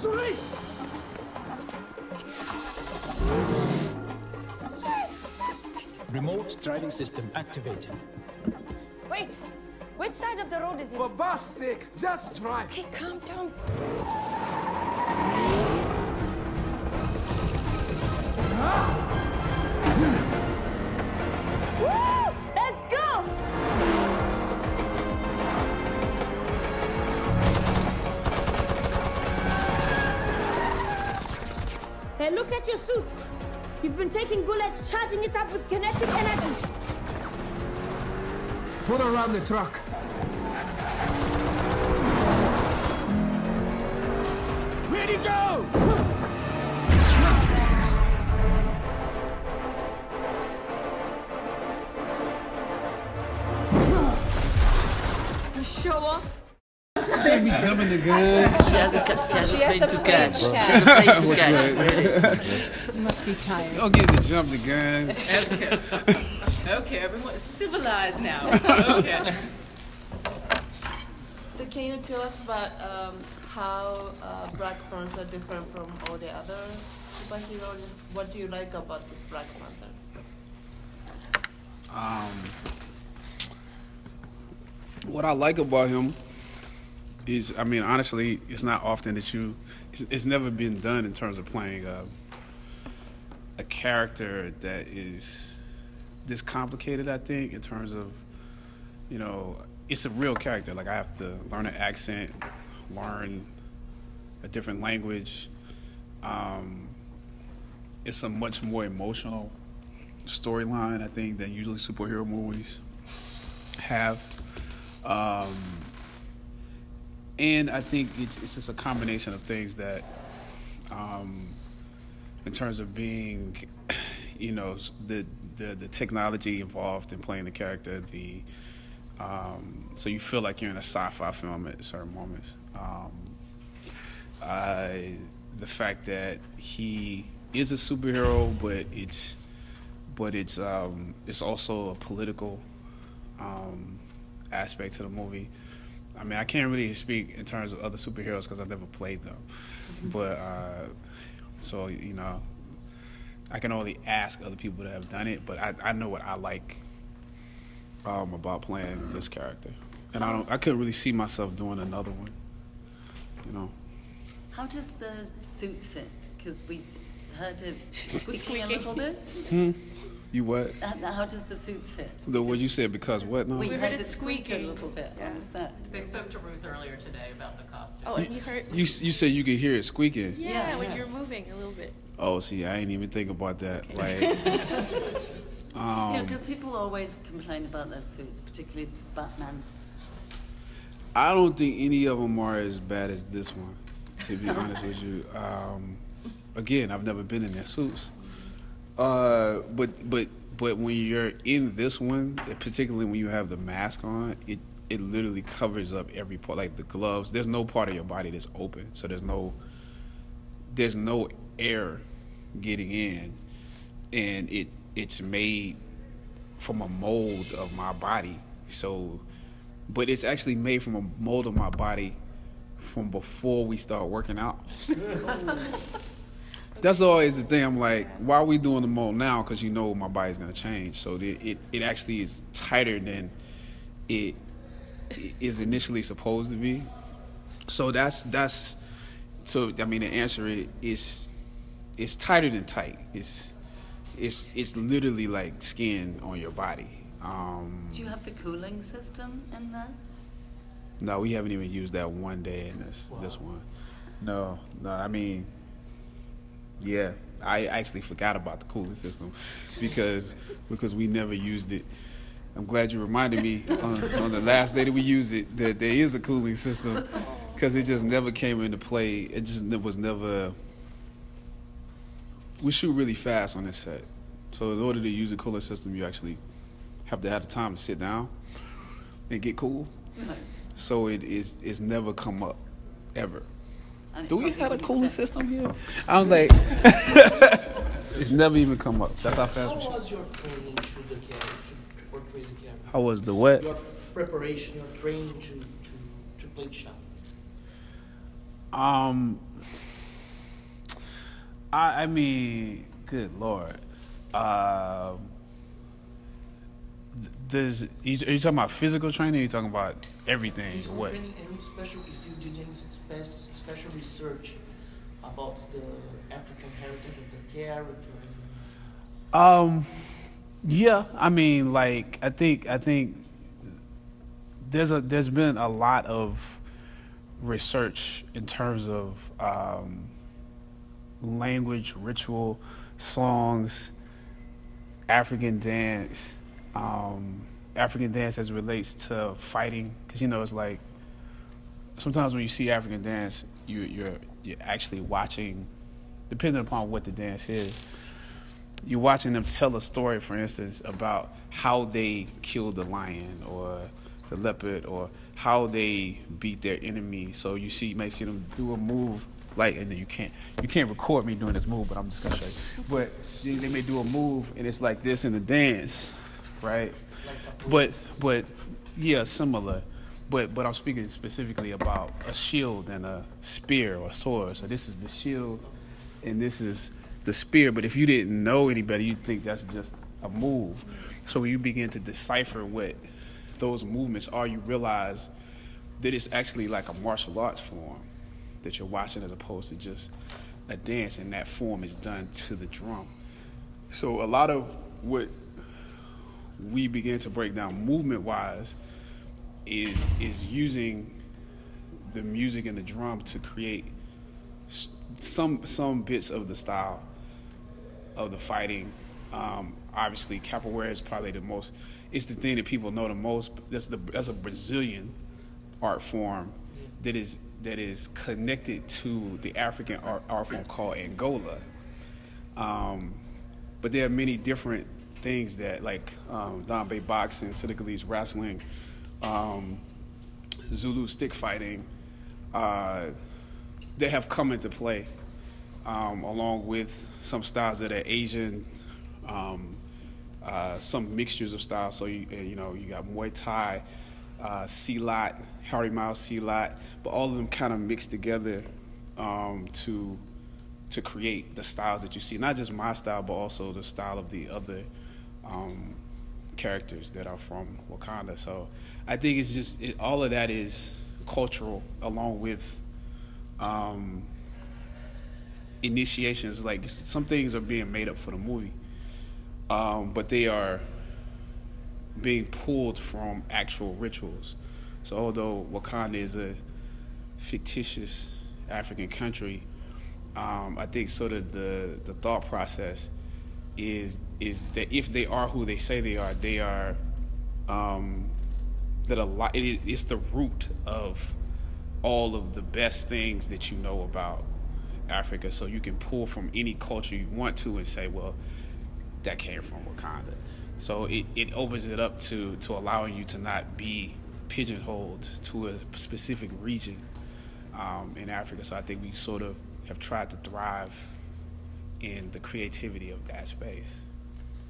Sorry! Remote driving system activated. Wait! Which side of the road is it? For God's sake, just drive! Okay, calm down. Woo! Let's go! Hey, look at your suit. You've been taking bullets, charging it up with kinetic energy. Put around the truck. Where'd he go? You show off. They be jumping the gun. She hasn't played to catch. She hasn't played to catch. You must be tired. Don't get to jump the gun. Okay. Okay, everyone's civilized now. Okay. So can you tell us about how Black Panther are different from all the other superheroes? What do you like about this Black Panther? What I like about him is, I mean, honestly, it's not often that it's never been done in terms of playing a character that is this complicated, I think, in terms of, you know, it's a real character. Like, I have to learn an accent, learn a different language. It's a much more emotional storyline, I think, than usually superhero movies have. And I think it's just a combination of things that, in terms of being, you know, the technology involved in playing the character, so you feel like you're in a sci-fi film at certain moments. The fact that he is a superhero, but it's also a political aspect to the movie. I mean, I can't really speak in terms of other superheroes because I've never played them. But, so, you know, I can only ask other people that have done it, but I know what I like about playing this character. And I couldn't really see myself doing another one, you know. How does the suit fit? Because we heard it squeaking a little bit. You what? How does the suit fit? What you said, because what? No. We heard it squeaking a little bit on the set. They spoke to Ruth earlier today about the costume. Oh, and you heard? You said you could hear it squeaking. Yeah, when you're moving a little bit. Oh, see, I ain't even think about that. Like, because people always complain about their suits, particularly Batman. I don't think any of them are as bad as this one, to be honest with you. Again, I've never been in their suits. But when you're in this one, particularly when you have the mask on, it literally covers up every part, like the gloves. There's no part of your body that's open, so there's no air getting in, and it's made from a mold of my body. So, but it's actually made from a mold of my body from before we start working out. That's always the thing. I'm like, why are we doing the mold now? Because you know my body's gonna change. So it actually is tighter than it is initially supposed to be. So that's so. I mean, the answer is it's tighter than tight. It's literally like skin on your body. Do you have the cooling system in there? No, we haven't even used that one day in this one. No. I mean. Yeah, I actually forgot about the cooling system because we never used it. I'm glad you reminded me on the last day that we used it that there is a cooling system, because it just never came into play. It was never. We shoot really fast on this set, so in order to use a cooling system, you actually have to have the time to sit down and get cool. Right. So it's never come up ever. Do we have a wouldn't cooling fit. system here? I'm like, it's never even come up. That's how fast we How shoot. was your training to the camera, to work with the camera? How was the what? Your preparation, your training to play shot. I mean, good Lord. Are you talking about physical training? Or are you talking about everything? Physical What? training, and special if you did any special research about the African heritage of the character. Yeah. I mean, like I think there's been a lot of research in terms of language, ritual, songs, African dance as it relates to fighting, because it's like sometimes when you see African dance, you're actually watching, depending upon what the dance is, you're watching them tell a story, for instance, about how they killed the lion or the leopard, or how they beat their enemy. So you may see them do a move, like, and then you can't record me doing this move, but I'm just gonna show you. But they may do a move, and it's like this in the dance, right? But yeah, similar. But I'm speaking specifically about a shield and a spear or sword. So this is the shield, and this is the spear. But if you didn't know any better, you'd think that's just a move. So when you begin to decipher what those movements are, you realize that it's actually like a martial arts form that you're watching, as opposed to just a dance, and that form is done to the drum. So a lot of what we begin to break down movement-wise is using the music and the drum to create some bits of the style of the fighting. Obviously, capoeira is probably the most. It's the thing that people know the most. That's a Brazilian art form that is connected to the African art form called Angola. But there are many different things that, like Dombe boxing, Senegalese wrestling, Zulu stick fighting, that have come into play, along with some styles that are Asian, some mixtures of styles. So you got Muay Thai, Silat, Harimau Silat, but all of them kind of mixed together to create the styles that you see. Not just my style, but also the style of the other characters that are from Wakanda. So I think it's just all of that is cultural, along with initiations. Like, some things are being made up for the movie, but they are being pulled from actual rituals. So although Wakanda is a fictitious African country, I think sort of the thought process is that if they are who they say they are that a lot, it's the root of all of the best things that you know about Africa. So you can pull from any culture you want to and say, well, that came from Wakanda. So it opens it up to allowing you to not be pigeonholed to a specific region in Africa. So I think we sort of have tried to thrive in the creativity of that space.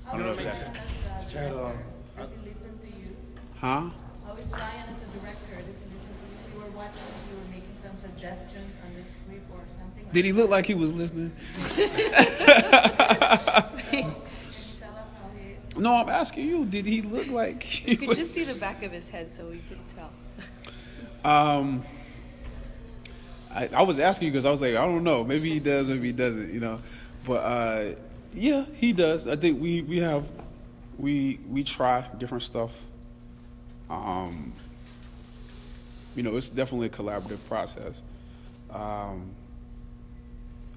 I don't know if that's... Does he listen to you? Huh? How is Ryan as a director? Does he listen to you? You were watching, you were making some suggestions on the script or something? Did he look like he was listening? Can you tell us how he is? No, I'm asking you. Did he look like he You could was... just see the back of his head, so we could tell. I was asking you because I was like, I don't know. Maybe he does, maybe he doesn't, But yeah, he does. I think we try different stuff. It's definitely a collaborative process.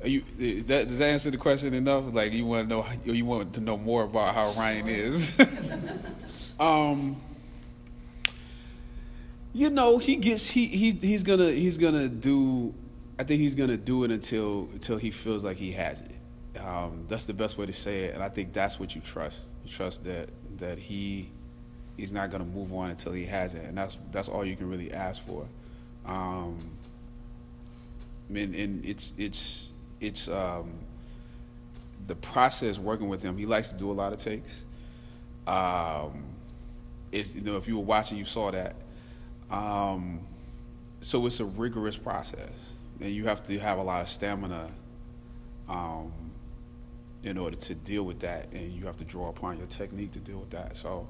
Does that answer the question enough? Like, you want to know more about how Ryan is? He's gonna do. I think he's gonna do it until he feels like he has it. That's the best way to say it, and I think that's what you trust. You trust that he's not gonna move on until he has it, and that's all you can really ask for. And it's the process working with him. He likes to do a lot of takes. If you were watching, you saw that. So it's a rigorous process, and you have to have a lot of stamina in order to deal with that, and you have to draw upon your technique to deal with that. So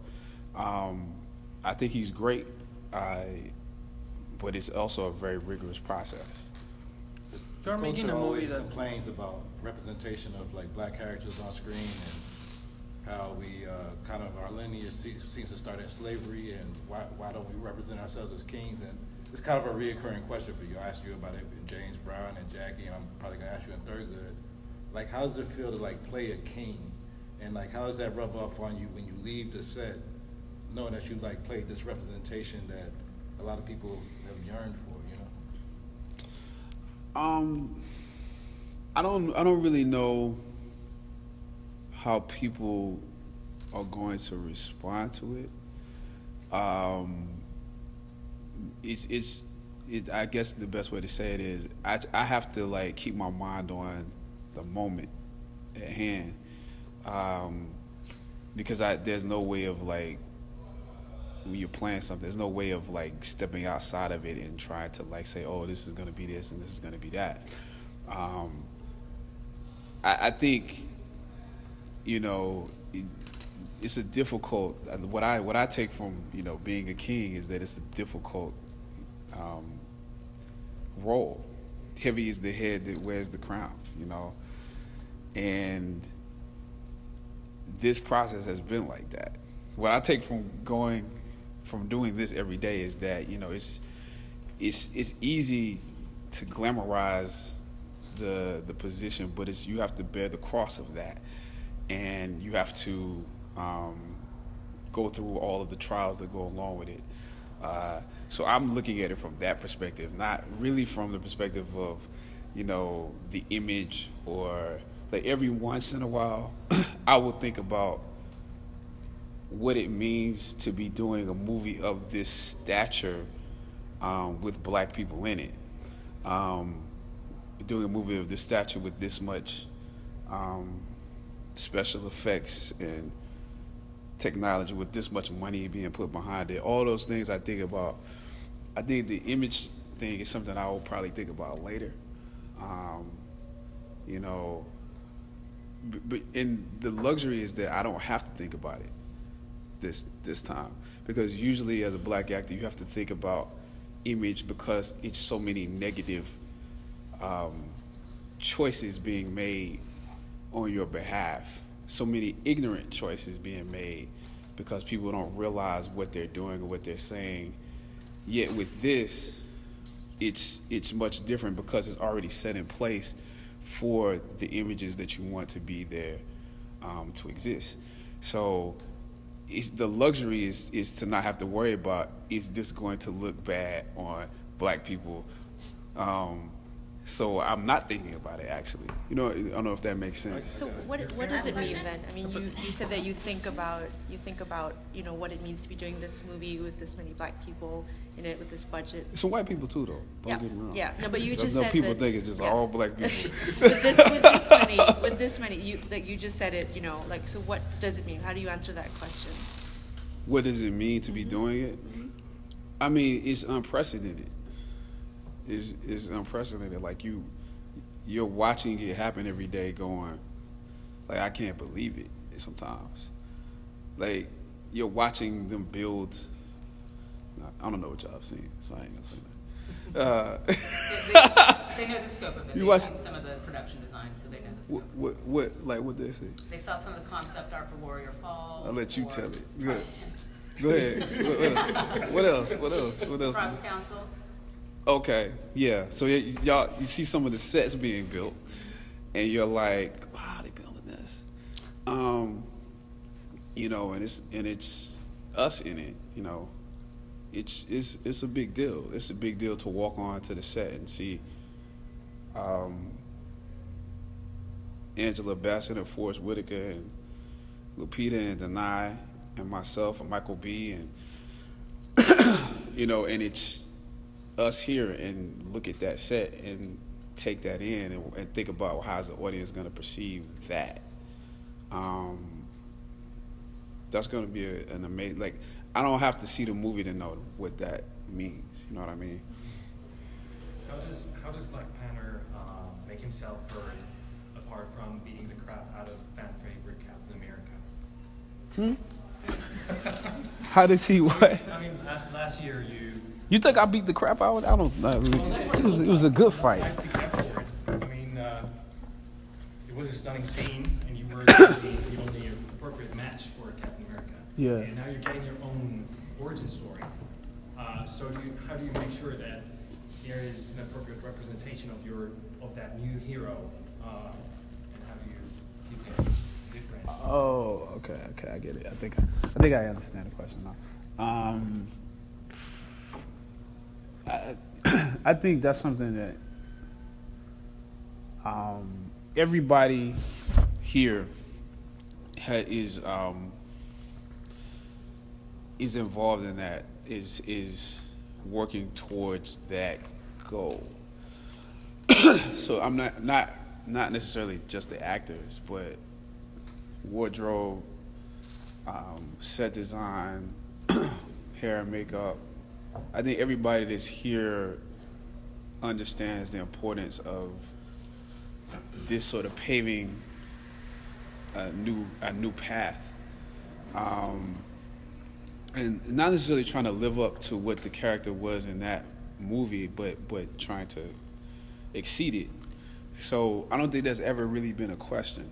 I think he's great, but it's also a very rigorous process. They're making a movie always that complains about representation of like black characters on screen and how we kind of our lineage seems to start at slavery, and why don't we represent ourselves as kings? And it's kind of a reoccurring question for you. I asked you about it in James Brown and Jackie, and I'm probably gonna ask you in Thurgood. Like, how does it feel to like play a king, and like how does that rub off on you when you leave the set, knowing that you like played this representation that a lot of people have yearned for, you know? I don't really know how people are going to respond to it. I guess the best way to say it is I have to like keep my mind on the moment at hand, because there's no way of like, when you're playing something, there's no way of like stepping outside of it and trying to like say, oh, this is going to be this and this is going to be that. I think, you know, it's a difficult, what I take from, you know, being a king is that it's a difficult role. Heavy is the head that wears the crown, you know. And this process has been like that. What I take from doing this every day is that, you know, it's easy to glamorize the position, but you have to bear the cross of that, and you have to go through all of the trials that go along with it. So I'm looking at it from that perspective, not really from the perspective of, you know, the image, or like every once in a while I will think about what it means to be doing a movie of this stature with black people in it. Doing a movie of this stature with this much special effects and technology, with this much money being put behind it. All those things I think about. I think the image thing is something I will probably think about later. You know, and the luxury is that I don't have to think about it this time, because usually as a black actor you have to think about image because it's so many negative choices being made on your behalf, so many ignorant choices being made because people don't realize what they're doing or what they're saying. Yet with this, it's much different because it's already set in place for the images that you want to be there to exist. So the luxury is to not have to worry about, is this going to look bad on black people? So I'm not thinking about it, actually. You know, I don't know if that makes sense. So what does it mean then? I mean, you said that you think about you know what it means to be doing this movie with this many black people in it, with this budget. Some white people too, though. Don't get me wrong. Yeah, no, but you just said people that, think it's just all black people. with this many, you just said it. You know, like, so what does it mean? How do you answer that question? What does it mean to be doing it? I mean, it's unprecedented. Is unprecedented. Like you're watching it happen every day, going, like, I can't believe it sometimes. Like, you're watching them build. I don't know what y'all have seen, so I ain't gonna say that. They know the scope of it. You They've watch seen some of the production designs, so they know the scope. What they say? They saw some of the concept art for Warrior Falls. I'll let you tell it. Good. Go ahead. What else? Private Council. Okay, yeah. So y'all, you see some of the sets being built, and you're like, wow, they building this. You know, and it's us in it. You know, it's a big deal. It's a big deal to walk onto the set and see Angela Bassett and Forrest Whitaker and Lupita and Denai and myself and Michael B. and you know, and it's us here, and look at that set and take that in and think about how's the audience going to perceive that. That's going to be an amazing, like, I don't have to see the movie to know what that means. You know what I mean? How does Black Panther make himself heard apart from beating the crap out of fan favorite Captain America? How does he what? I mean, last year You think I beat the crap out? I don't know. It was a good fight. I mean, it was a stunning scene, and you were the only appropriate match for Captain America. Yeah. And now you're getting your own origin story. So how do you make sure that there is an appropriate representation of that new hero, and how do you keep it different? Oh, okay, I get it. I think I understand the question now. I think that's something that everybody here is involved in that, is working towards that goal. So I'm not necessarily just the actors, but wardrobe, set design, hair and makeup. I think everybody that's here understands the importance of this sort of paving a new path, and not necessarily trying to live up to what the character was in that movie, but trying to exceed it. So I don't think that's ever really been a question,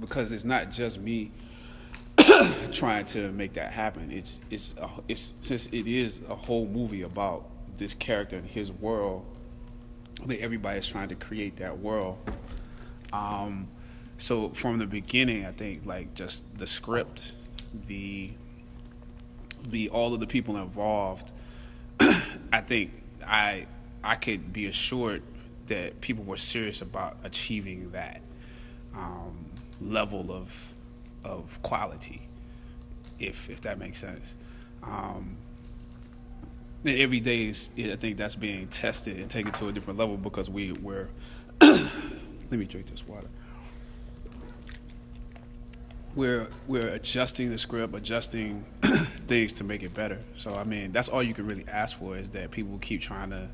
because it's not just me trying to make that happen. It's since it is a whole movie about this character and his world, I think everybody's trying to create that world. So from the beginning, I think like just the script, the all of the people involved, I think I could be assured that people were serious about achieving that level of quality, if that makes sense. Every day I think that's being tested and taken to a different level, because we're let me drink this water. We're adjusting the script, adjusting things to make it better. So I mean, that's all you can really ask for, is that people keep trying to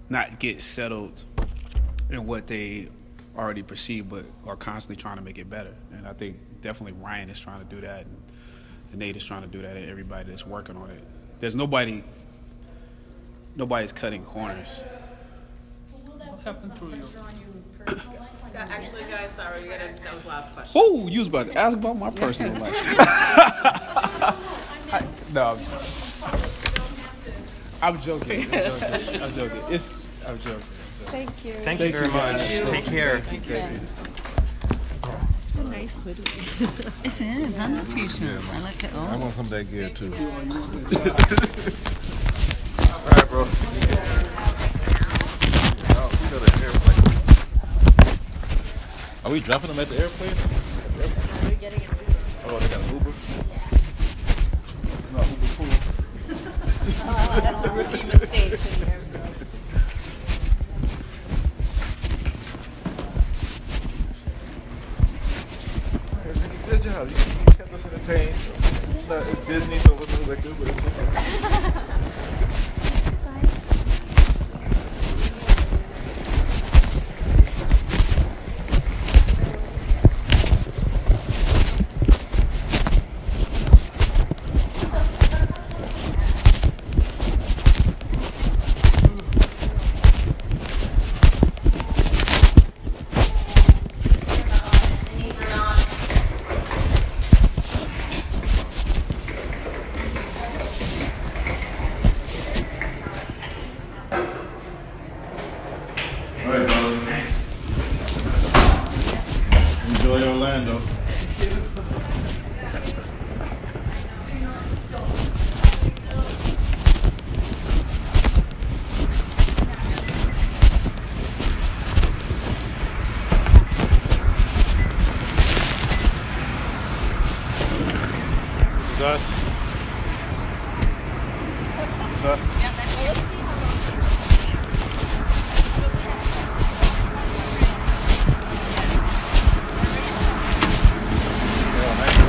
not get settled in what they already perceive, but are constantly trying to make it better. And I think definitely Ryan is trying to do that, and Nate is trying to do that, and everybody that's working on it. There's nobody's cutting corners. What happened to you? Actually, guys, sorry, that was the last question. Oh, you was about to ask about my personal life. No, I'm joking. I'm joking. I'm joking. Thank you. Thank you very much. Take care. It's a nice hoodie. It is, and a t-shirt. I like it all. I want some of that gear too. All right, bro. Are we dropping them at the airplane? We're getting an Uber. Oh, they got an Uber? No, Uber pool. That's a rookie mistake. Good job. You kept us entertained. It's Disney, so it wasn't like Uber. It's okay. Enjoy Orlando. This is us. This is us.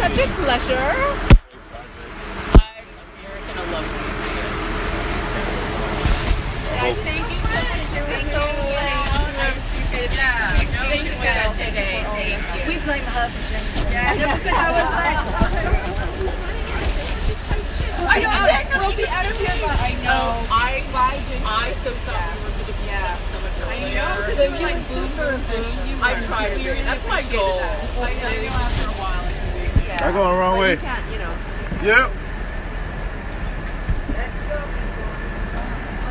Such a pleasure. You're gonna love this. Guys, thank you so much. blame her for Jennifer. I know, we'll be out of here, but I know. I so thought we were going to be so much earlier. I know, because it was like super efficient. I tried to be. That's my goal. I know after a while it can be. I'm going the wrong way. You can't, you know. Yep. Let's go.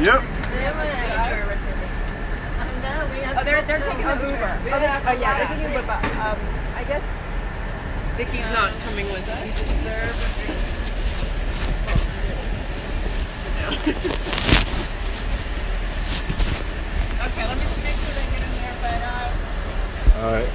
Yep. Oh, they're taking an Uber. Oh, yeah, they're taking an Uber, but I guess Vicky's not coming with us. Okay, let me just make sure they get in there, but All right.